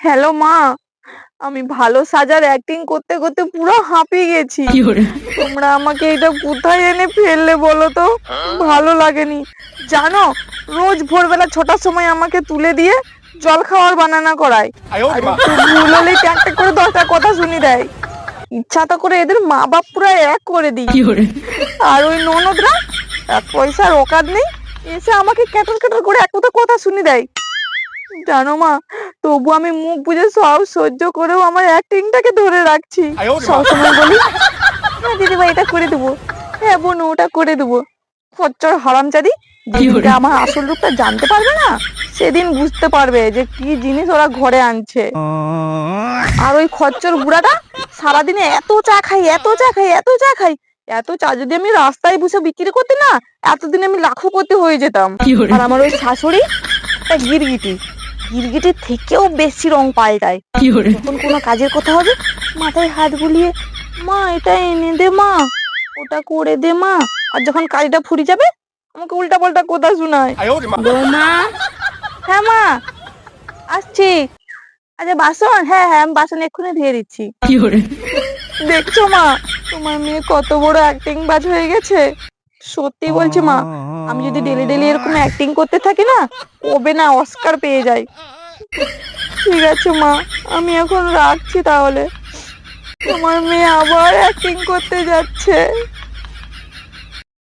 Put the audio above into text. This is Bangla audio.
হ্যালো মা, আমি ভালো সাজার অ্যাক্টিং করতে করতে পুরো হাঁপিয়ে গেছি। তোমরা আমাকে এটা কোথায় এনে ফেললে বলো তো? ভালো লাগেনি। জানো, রোজ ভোরবেলা 6টার সময় আমাকে তুলে দিয়ে জল খাওয়ার বানানা করায়। আর একটু ভুল হলেই ট্যাক ট্যাক করে 10টা কথা শুনিয়ে দেয়। ইচ্ছাটা করে এদের মা বাপ পুরো এক করে দিই। আর ওই ননদরা 1 পয়সার অকাত নেই, এসে আমাকে ক্যাটর ক্যাটর করে এক কথা শুনিয়ে দেয়। জানো মা, তবু আমি মুখ বুজে সব সহ্য করেও আমার অ্যাক্টিংটাকে ধরে রাখছি। সবসময় বলি, হ্যাঁ দিদিভাই এটা করে দেবো, হ্যাঁ বোন ওটা করে দেবো। খচ্চর হারামজাদি যেদিনকে আমার আসল রূপটা জানতে পারবে না, সেদিন বুঝতে পারবে যে কি জিনিস ওরা ঘরে আনছে। আর ওই খচ্চর বুড়াটা সারাদিনে এত চা খাই, এত চা খাই, এত চা খাই, এত চা যদি আমি রাস্তায় বসে বিক্রি করতে না, এতদিন আমি লাখপতি হয়ে যেতাম। আর আমার ওই শাশুড়ি একটা গিরগিটি, গিরগিটির থেকেও বেশি রং পাল্টায়। যখন কোনো কাজের কথা হবে, মাথায় হাত বুলিয়ে মা এটা এনে দে মা, ওটা করে দে মা। আর যখন কাজটা ফুরিয়ে যাবে, আমাকে উল্টা পাল্টা কথা শোনায়। বৌমা, হ্যাঁ মা আসছি। আচ্ছা বাসন, হ্যাঁ হ্যাঁ আমি বাসন এক্ষুনি ধুয়ে দিচ্ছি। দেখছো মা, তোমার মেয়ে কত বড় অ্যাক্টিং বাজ হয়ে গেছে। সত্যি বলছি মা, আমি যদি ডেলি ডেলি এরকম অ্যাক্টিং করতে থাকি না, কবে না অস্কার পেয়ে যাই। ঠিক আছে মা, আমি এখন রাখছি তাহলে। আমার মেয়ে আবার অ্যাক্টিং করতে যাচ্ছে।